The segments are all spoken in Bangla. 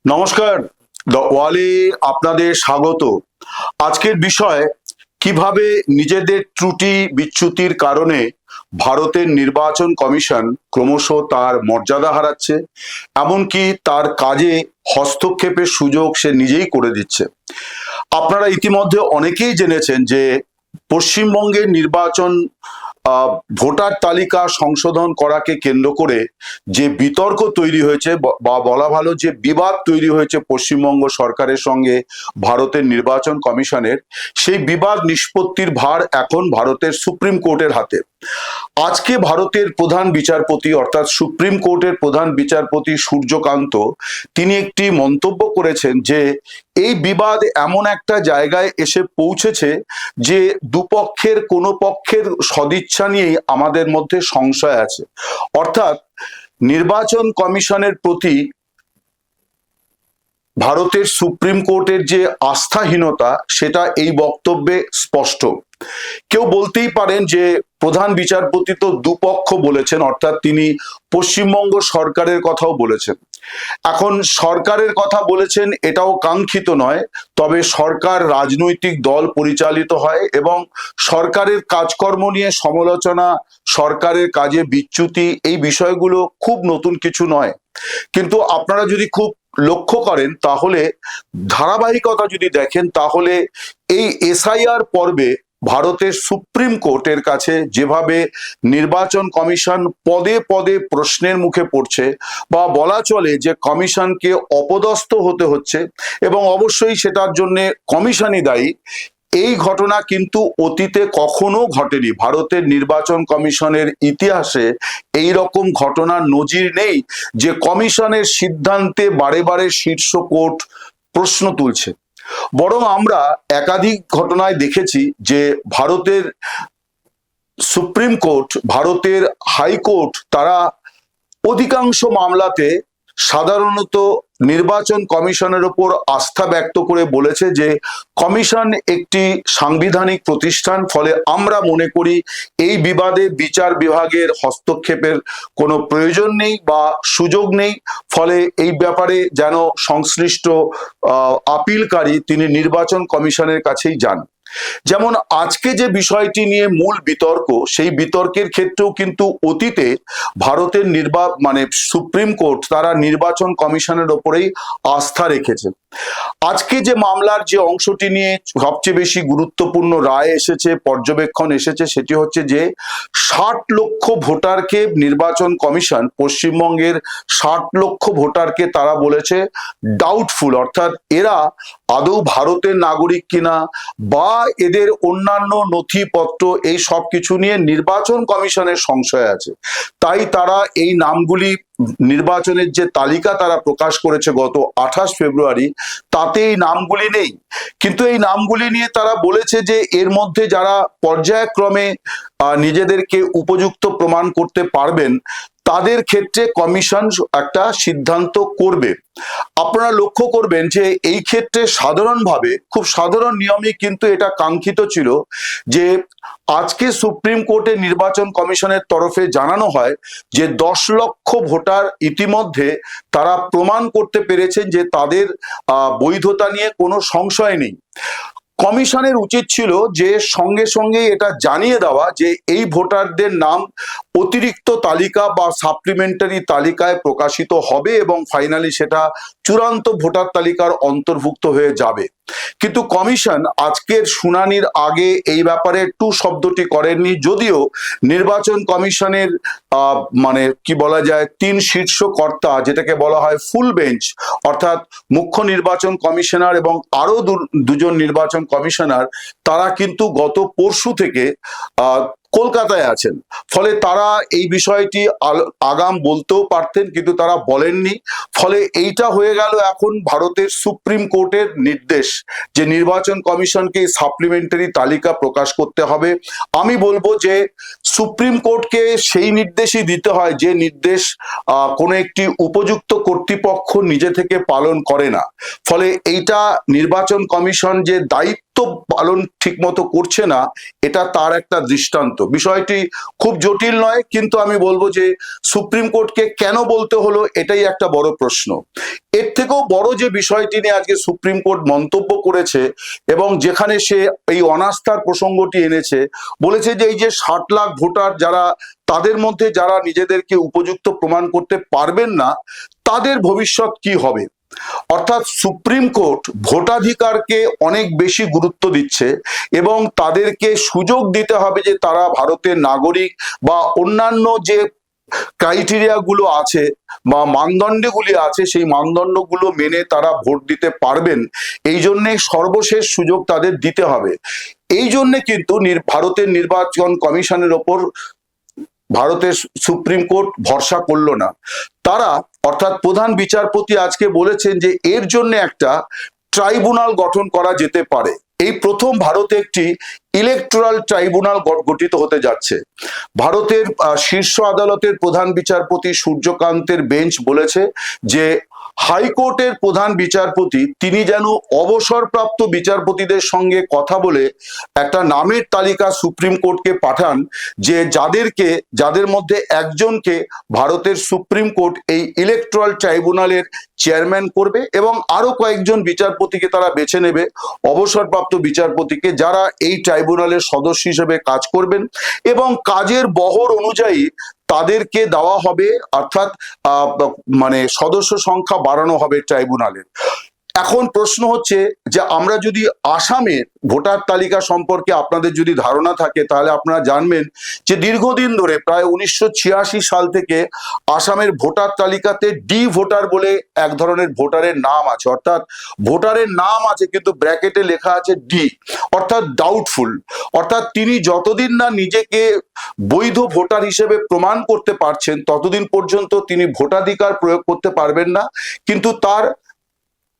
নমস্কার। দ্য ওয়ালে আপনাদের স্বাগত। আজকের বিষয় কিভাবে নিজেদের ত্রুটি বিচ্যুতির কারণে ভারতের নির্বাচন কমিশন ক্রমশ তার মর্যাদা হারাচ্ছে, এমনকি তার কাজে হস্তক্ষেপের সুযোগ সে নিজেই করে দিচ্ছে। আপনারা ইতিমধ্যে অনেকেই জেনেছেন যে পশ্চিমবঙ্গের নির্বাচন ভোটার তালিকা সংশোধন করাকে কেন্দ্র করে যে বিতর্ক তৈরি হয়েছে বা বলা ভালো যে বিবাদ তৈরি হয়েছে পশ্চিমবঙ্গ সরকারের সঙ্গে ভারতের নির্বাচন কমিশনের, সেই বিবাদ নিষ্পত্তির ভার এখন ভারতের সুপ্রিম কোর্টের হাতে। আজকে ভারতের প্রধান বিচারপতি অর্থাৎ সুপ্রিম কোর্টের প্রধান বিচারপতি সূর্যকান্ত তিনি একটি মন্তব্য করেছেন যে এই বিবাদ এমন একটা জায়গায় এসে পৌঁছেছে যে দুপক্ষের কোনো পক্ষের সদিচ্ছা নিয়েই আমাদের মধ্যে সংশয় আছে। অর্থাৎ নির্বাচন কমিশনের প্রতি ভারতের সুপ্রিম কোর্টের যে আস্থাহীনতা সেটা এই বক্তব্যে স্পষ্ট। কেউ বলতেই পারেন যে প্রধান বিচারপতি তো দুপক্ষ বলেছেন, অর্থাৎ তিনি পশ্চিমবঙ্গ সরকারের কথাও বলেছেন। এখন সরকারের কথা বলেছেন এটাও কাঙ্ক্ষিত নয়, তবে সরকার রাজনৈতিক দল পরিচালিত হয় এবং সরকারের কাজকর্ম নিয়ে সমালোচনা, সরকারের কাজে বিচ্যুতি, এই বিষয়গুলো খুব নতুন কিছু নয়। কিন্তু আপনারা যদি খুব লক্ষ্য করেন তাহলে ধারাবাহিকতা যদি দেখেন তাহলে এই এসআইআর পর্বে ভারতের সুপ্রিম কোর্টের কাছে যেভাবে নির্বাচন কমিশন পদে পদে প্রশ্নের মুখে পড়ছে, বা বলা চলে যে কমিশনকে অপদস্থ হতে হচ্ছে এবং অবশ্যই সেটার জন্য কমিশনই দায়ী, এই ঘটনা কিন্তু অতীতে কখনো ঘটেনি। ভারতের নির্বাচন কমিশনের ইতিহাসে এই রকম ঘটনার নজির নেই যে কমিশনের সিদ্ধান্তে বারে বারে শীর্ষ কোর্ট প্রশ্ন তুলছে। বরং আমরা একাধিক ঘটনায় দেখেছি যে ভারতের সুপ্রিম কোর্ট, ভারতের হাইকোর্ট, তারা অধিকাংশ মামলাতে সাধারণত নির্বাচন কমিশনের ওপর আস্থা ব্যক্ত করে বলেছে যে কমিশন একটি সাংবিধানিক প্রতিষ্ঠান, ফলে আমরা মনে করি এই বিবাদে বিচার বিভাগের হস্তক্ষেপের কোনো প্রয়োজন নেই বা সুযোগ নেই, ফলে এই ব্যাপারে যেন সংশ্লিষ্ট আপিলকারী তিনি নির্বাচন কমিশনের কাছেই যান। যেমন আজকে যে বিষয়টি নিয়ে মূল বিতর্ক, সেই বিতর্কের ক্ষেত্রেও কিন্তু অতীতে ভারতের সুপ্রিম কোর্ট তারা নির্বাচন কমিশনের ওপরেই আস্থা রেখেছে। আজকে যে মামলার যে অংশটি নিয়ে সবচেয়ে বেশি গুরুত্বপূর্ণ রায় এসেছে, পর্যবেক্ষণ এসেছে, সেটি হচ্ছে যে 60 লক্ষ ভোটারকে নির্বাচন কমিশন, পশ্চিমবঙ্গের 60 লক্ষ ভোটারকে তারা বলেছে ডাউটফুল, অর্থাৎ এরা আদৌ ভারতের নাগরিক কিনা বা এদের অন্যান্য নথিপত্র, এই সব কিছু নিয়ে নির্বাচন কমিশনের সংশয় আছে। তাই তারা এই নামগুলি, নির্বাচনের যে তালিকা তারা প্রকাশ করেছে গত 28 ফেব্রুয়ারি, তাতে এই নামগুলি নেই। কিন্তু এই নামগুলি নিয়ে তারা বলেছে যে এর মধ্যে যারা পর্যায়ক্রমে নিজেদেরকে উপযুক্ত প্রমাণ করতে পারবেন তাদের ক্ষেত্রে কমিশন একটা সিদ্ধান্ত করবে। আপনারা লক্ষ্য করবেন যে এই ক্ষেত্রে সাধারণভাবে, খুব সাধারণ নিয়মই কিন্তু এটা কাঙ্ক্ষিত ছিল যে আজকে সুপ্রিম কোর্টের নির্বাচন কমিশনের তরফে জানানো হয় যে 10 লক্ষ ভোটার ইতিমধ্যে তারা প্রমাণ করতে পেরেছেন যে তাদের বৈধতা নিয়ে কোনো সংশয় নেই। কমিশনের উচিত ছিল যে সঙ্গে সঙ্গে এটা জানিয়ে দেওয়া যে এই ভোটারদের নাম অতিরিক্ত তালিকা বা সাপ্লিমেন্টারি তালিকায় প্রকাশিত হবে এবং ফাইনালি সেটা চূড়ান্ত ভোটার তালিকার অন্তর্ভুক্ত হয়ে যাবে। কিন্তু কমিশন আজকের শুনানির আগে এই ব্যাপারে টু শব্দটি করেননি, যদিও নির্বাচন কমিশনের কি বলা যায়, 3 শীর্ষ কর্তা, যেটাকে বলা হয় ফুল বেঞ্চ, অর্থাৎ মুখ্য নির্বাচন কমিশনার এবং আরো দুজন নির্বাচন কমিশনার, তারা কিন্তু গত পরশু থেকে কলকাতায় আছেন। ফলে তারা এই বিষয়টি আগাম বলতেও পারতেন কিন্তু তারা বলেননি। ফলে এইটা হয়ে গেল এখন ভারতের সুপ্রিম কোর্টের নির্দেশ যে নির্বাচন কমিশনকে সাপ্লিমেন্টারি তালিকা প্রকাশ করতে হবে। আমি বলবো যে সুপ্রিম কোর্টকে সেই নির্দেশই দিতে হয় যে নির্দেশ কোনো একটি উপযুক্ত কর্তৃপক্ষ নিজে থেকে পালন করে না। ফলে এইটা নির্বাচন কমিশন যে দায়িত্ব পালন ঠিকমতো করছে না, এটা তার একটা দৃষ্টান্ত। বিষয়টি খুব জটিল নয়, কিন্তু আমি বলবো যে সুপ্রিম কোর্টকে কেন বলতে হলো এটাই একটা বড় প্রশ্ন। এর থেকেও বড় যে বিষয়টি নিয়ে আজকে সুপ্রিম কোর্ট মন্তব্য করেছে এবং যেখানে সে এই অনাস্থার প্রসঙ্গটি এনেছে, বলেছে যে এই যে 60 লাখ ভোটার যারা, তাদের মধ্যে যারা নিজেদেরকে উপযুক্ত প্রমাণ করতে পারবেন না, তাদের ভবিষ্যৎ কি হবে। অর্থাৎ সুপ্রিম কোর্ট ভোটাধিকারকে অনেক বেশি গুরুত্ব দিচ্ছে এবং তাদেরকে সুযোগ দিতে হবে যে তারা ভারতের নাগরিক বা অন্যান্য যে ক্রাইটেরিয়া গুলো আছে বা মানদণ্ডগুলি আছে, সেই মানদণ্ডগুলো মেনে তারা ভোট দিতে পারবেন। এই জন্যে সর্বশেষ সুযোগ তাদের দিতে হবে। এই জন্যে কিন্তু ভারতের নির্বাচন কমিশনের ওপর ভারতের সুপ্রিম কোর্ট ভরসা করলো না। তারা অর্থাৎ প্রধান বিচারপতি আজকে বলেছেন যে এর জন্য একটা ট্রাইব্যুনাল গঠন করা যেতে পারে। এই প্রথম ভারতে একটি ইলেকটোরাল ট্রাইব্যুনাল গঠিত হতে যাচ্ছে। ভারতের শীর্ষ আদালতের প্রধান বিচারপতি সূর্যকান্তের বেঞ্চ বলেছে যে হাইকোর্টের প্রধান বিচারপতি তিনি যেন অবসরপ্রাপ্ত বিচারপতিদের সঙ্গে কথা বলে একটা নামের তালিকা সুপ্রিম কোর্টকে পাঠান, যে যাদের মধ্যে একজনকে ভারতের সুপ্রিম কোর্ট এই ইলেকটোরাল ট্রাইব্যুনালের চেয়ারম্যান করবে এবং আরো কয়েকজন বিচারপতিকে তারা বেছে নেবে, অবসরপ্রাপ্ত বিচারপতিকে, যারা এই ট্রাইব্যুনালের সদস্য হিসেবে কাজ করবেন এবং কাজের বহর অনুযায়ী তাদেরকে দেওয়া হবে, অর্থাৎ মানে সদস্য সংখ্যা বাড়ানো হবে ট্রাইব্যুনালের। এখন প্রশ্ন হচ্ছে যে আমরা যদি আসামের ভোটার তালিকা সম্পর্কে আপনাদের যদি ধারণা থাকে, তাহলে আপনারা জানবেন যে দীর্ঘদিন ধরে প্রায় 1986 সাল থেকে আসামের ভোটার তালিকাতে ডি ভোটার বলে এক ধরনের ভোটারের নাম আছে, অর্থাৎ ভোটারের নাম আছে কিন্তু ব্র্যাকেটে লেখা আছে ডি, অর্থাৎ ডাউটফুল। অর্থাৎ তিনি যতদিন না নিজেকে বৈধ ভোটার হিসেবে প্রমাণ করতে পারছেন ততদিন পর্যন্ত তিনি ভোটাধিকার প্রয়োগ করতে পারবেন না, কিন্তু তার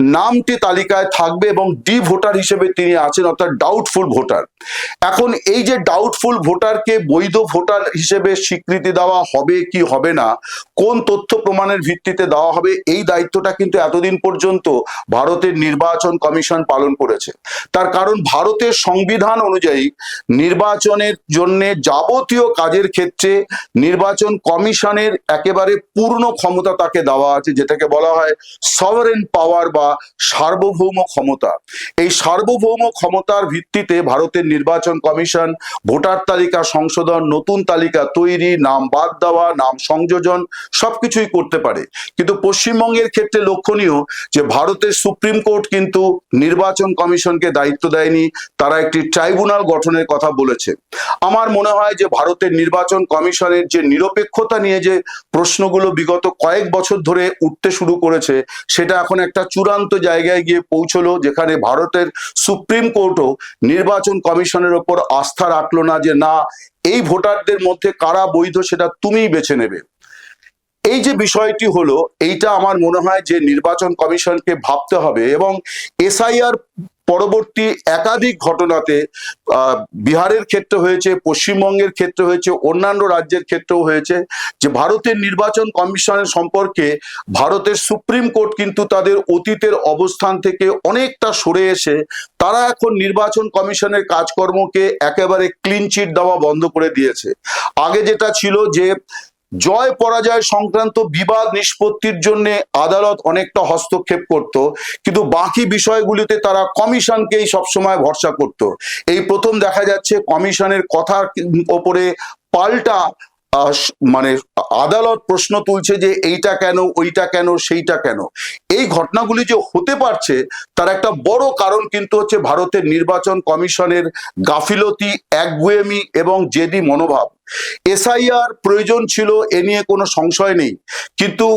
নামটি তালিকায় থাকবে এবং ডি ভোটার হিসেবে তিনি আছেন, অর্থাৎ ডাউটফুল ভোটার। এখন এই যে ডাউটফুল ভোটারকে বৈধ ভোটার হিসেবে স্বীকৃতি দেওয়া হবে কি হবে না, কোন তথ্য প্রমাণের ভিত্তিতে দেওয়া হবে, এই দায়িত্বটা কিন্তু এতদিন পর্যন্ত ভারতের নির্বাচন কমিশন পালন করেছে। তার কারণ ভারতের সংবিধান অনুযায়ী নির্বাচনের জন্য যাবতীয় কাজের ক্ষেত্রে নির্বাচন কমিশনের একেবারে পূর্ণ ক্ষমতা তাকে দেওয়া আছে, যেটাকে বলা হয় সভারেন পাওয়ার বা সার্বভৌম ক্ষমতা। এই সার্বভৌম ক্ষমতার ভিত্তিতে ভারতের নির্বাচন কমিশন ভোটার তালিকা সংশোধন, নতুন তালিকা তৈরি, নাম বাদ দেওয়া, নাম সংযোজন সবকিছুই করতে পারে। কিন্তু পশ্চিমবঙ্গের ক্ষেত্রে লক্ষণীয় যে ভারতের সুপ্রিম কোর্ট কিন্তু নির্বাচন কমিশনকে দায়িত্ব দেয়নি, তারা একটি ট্রাইব্যুনাল গঠনের কথা বলেছে। আমার মনে হয় যে ভারতের নির্বাচন কমিশনের যে নিরপেক্ষতা নিয়ে যে প্রশ্নগুলো বিগত কয়েক বছর ধরে উঠতে শুরু করেছে, সেটা এখন একটা চূড়ান্ত জায়গায় গিয়ে পৌঁছলো, যেখানে ভারতের সুপ্রিম কোর্টও নির্বাচন কমিশনের ওপর আস্থা রাখলো না, যে না, এই ভোটারদের মধ্যে কারা বৈধ সেটা তুমিই বেছে নেবে। এই যে বিষয়টি হলো, এইটা আমার মনে হয় যে নির্বাচন কমিশনকে ভাবতে হবে। এবং এসআইআর পরবর্তী একাধিক ঘটনাতে বিহারের ক্ষেত্রে হয়েছে, পশ্চিমবঙ্গের ক্ষেত্রে হয়েছে, অন্যান্য রাজ্যের ক্ষেত্রেও হয়েছে, যে ভারতের নির্বাচন কমিশনের সম্পর্কে ভারতের সুপ্রিম কোর্ট কিন্তু তাদের অতীতের অবস্থান থেকে অনেকটা সরে এসে তারা এখন নির্বাচন কমিশনের কাজকর্মকে একেবারে ক্লিন চিট দেওয়া বন্ধ করে দিয়েছে। আগে যেটা ছিল যে জয় পরাজয় সংক্রান্ত বিবাদ নিষ্পত্তির জন্য আদালত অনেকটা হস্তক্ষেপ করত, কিন্তু বাকি বিষয়গুলিতে তারা কমিশনকেই সবসময় ভরসা করত। এই প্রথম দেখা যাচ্ছে কমিশনের কথার ওপরে পাল্টা মানে আদালত প্রশ্ন তুলছে যে এইটা কেন, ওইটা কেন, সেইটা কেন। এই ঘটনাগুলি যে হতে পারছে তার একটা বড় কারণ কিন্তু হচ্ছে ভারতের নির্বাচন কমিশনের গাফিলতি, একগুঁয়েমি এবং জেদি মনোভাব। এসআইআর প্রয়োজন ছিল, এ নিয়ে কোনো সংশয় নেই, কিন্তু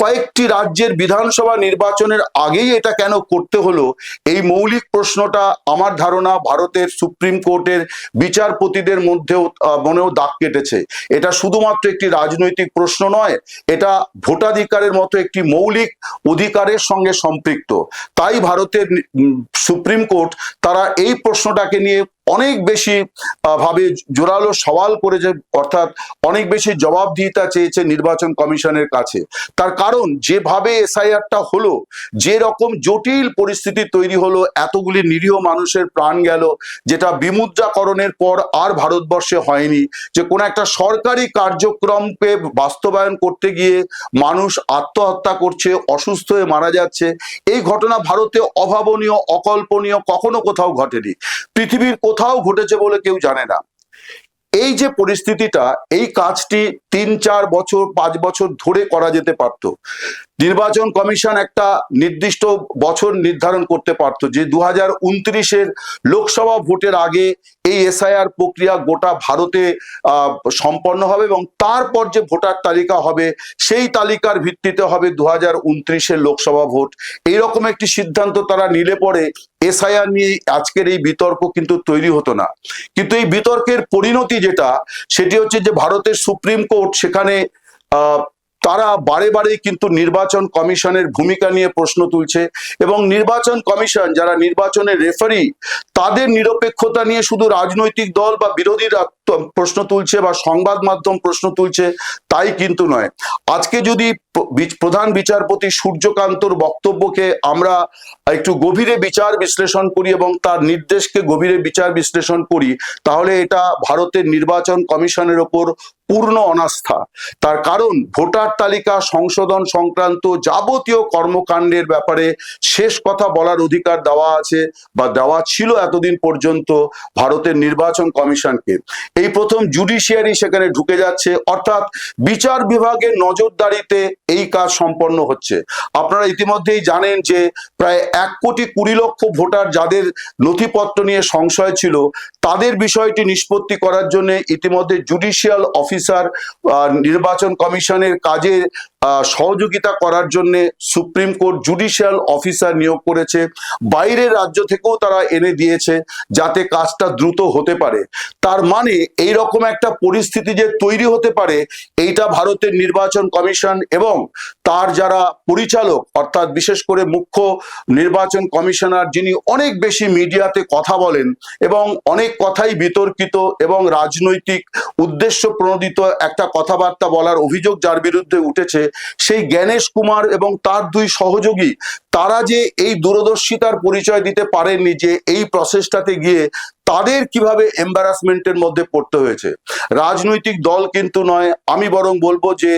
কয়েকটি রাজ্যের বিধানসভা নির্বাচনের আগেই এটা কেন করতে হলো, এই মৌলিক প্রশ্নটা আমার ধারণা ভারতের সুপ্রিম কোর্টের বিচারপতিদের মনেও দাগ কেটেছে। এটা শুধুমাত্র একটি রাজনৈতিক প্রশ্ন নয়, এটা ভোটাধিকারের মতো একটি মৌলিক অধিকারের সঙ্গে সম্পৃক্ত। তাই ভারতের সুপ্রিম কোর্ট তারা এই প্রশ্নটাকে নিয়ে অনেক বেশি ভাবে জোরালো সওয়াল করেছে, অর্থাৎ অনেক বেশি জবাবদিহিতা চেয়েছে নির্বাচন কমিশনের কাছে। তার কারণ যেভাবে এসআইআরটা হলো, যে রকম জটিল পরিস্থিতি তৈরি হলো, এতগুলি নিরীহ মানুষের প্রাণ গেল, যেটা বিমুদ্রাকরণের পর আর ভারতবর্ষে হয়নি, যে কোনো একটা সরকারি কার্যক্রমকে বাস্তবায়ন করতে গিয়ে মানুষ আত্মহত্যা করছে, অসুস্থ হয়ে মারা যাচ্ছে। এই ঘটনা ভারতে অভাবনীয়, অকল্পনীয়, কখনো কোথাও ঘটেনি, পৃথিবীর কোথাও ঘটেছে বলে কেউ জানে না। এই যে পরিস্থিতিটা, এই কাজটি 3-4 বছর 5 বছর ধরে করা যেতে পারত। নির্বাচন কমিশন একটা নির্দিষ্ট বছর নির্ধারণ করতে পারত যে 2029-এর লোকসভা ভোটের আগে এই এসআইআর প্রক্রিয়া গোটা ভারতে সম্পন্ন হবে, এবং তারপর যে ভোটার তালিকা হবে সেই তালিকার ভিত্তিতে হবে 2029-এর লোকসভা ভোট। এইরকম একটি সিদ্ধান্ত তারা নিলে পরে এসআইআর নিয়ে আজকের এই বিতর্ক কিন্তু তৈরি হতো না। কিন্তু এই বিতর্কের পরিণতি যেটা, সেটি হচ্ছে যে ভারতের সুপ্রিম কোর্ট সেখানে তারা বারে বারে কিন্তু নির্বাচন কমিশনের ভূমিকা নিয়ে প্রশ্ন তুলছে, এবং নির্বাচন কমিশন যারা নির্বাচনের রেফারি, তাদের নিরপেক্ষতা নিয়ে শুধু রাজনৈতিক দল বা বিরোধীরা প্রশ্ন তুলছে বা সংবাদ মাধ্যম প্রশ্ন তুলছে তাই কিন্তু নয়। আজকে যদি প্রধান বিচারপতি সূর্যকান্তর বক্তব্যকে আমরা একটু গভীরে বিচার বিশ্লেষণ করি এবং তার নির্দেশকে গভীরে বিচার বিশ্লেষণ করি, তাহলে এটা ভারতের নির্বাচন কমিশনের ওপর পূর্ণ অনাস্থা। তার কারণ ভোটার তালিকা সংশোধন সংক্রান্ত যাবতীয় কর্মকাণ্ডের ব্যাপারে শেষ কথা বলার অধিকার দেওয়া আছে বা দেওয়া ছিল এতদিন পর্যন্ত ভারতের নির্বাচন কমিশনকে। এই প্রথম জুডিশিয়ারি সেখানে ঢুকে যাচ্ছে, অর্থাৎ বিচার বিভাগের নজরদারিতে এই কাজ সম্পন্ন হচ্ছে। আপনারা ইতিমধ্যেই জানেন যে প্রায় 1,20,00,000 ভোটার যাদের নথিপত্র নিয়ে সংশয় ছিল, তাদের বিষয়টি নিষ্পত্তি করার জন্য ইতিমধ্যে জুডিশিয়াল অফিসার নির্বাচন কমিশনের কাজে সহযোগিতা করার জন্য সুপ্রিম কোর্ট জুডিশিয়াল অফিসার নিয়োগ করেছে। বাইরের রাজ্য থেকেও তারা এনে দিয়েছে যাতে কাজটা দ্রুত হতে পারে। তার মানে এই রকম একটা পরিস্থিতি যে তৈরি হতে পারে, এইটা ভারতের নির্বাচন কমিশন এবং তার যারা পরিচালক, অর্থাৎ বিশেষ করে মুখ্য নির্বাচন কমিশনার, যিনি অনেক বেশি মিডিয়াতে কথা বলেন এবং অনেক কথাই বিতর্কিত এবং রাজনৈতিক উদ্দেশ্য প্রণোদিত একটা কথাবার্তা বলার অভিযোগ যার বিরুদ্ধে উঠেছে, সেই জ্ঞানেশ কুমার এবং তার 2 সহযোগী, তারা যে এই দূরদর্শিতার পরিচয় দিতে পারেননি যে এই প্রসেসটাতে গিয়ে তাদের কিভাবে এম্বারাসমেন্টের মধ্যে পড়তে হয়েছে। রাজনৈতিক দল কিন্তু নয়, আমি বরং বলবো যে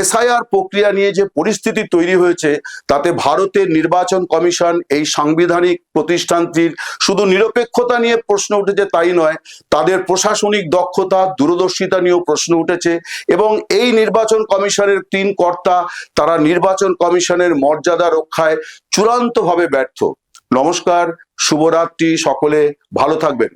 এসআইআর প্রক্রিয়া নিয়ে যে পরিস্থিতি তৈরি হয়েছে, তাতে ভারতের নির্বাচন কমিশন এই সাংবিধানিক প্রতিষ্ঠানটির শুধু নিরপেক্ষতা নিয়ে প্রশ্ন উঠেছে তাই নয়, তাদের প্রশাসনিক দক্ষতা, দূরদর্শিতা নিয়েও প্রশ্ন উঠেছে, এবং এই নির্বাচন কমিশনের 3 কর্তা তারা নির্বাচন কমিশনের মর্যাদা রক্ষায় চূড়ান্তভাবে ব্যর্থ। নমস্কার, শুভরাত্রি, সকলে ভালো থাকবেন।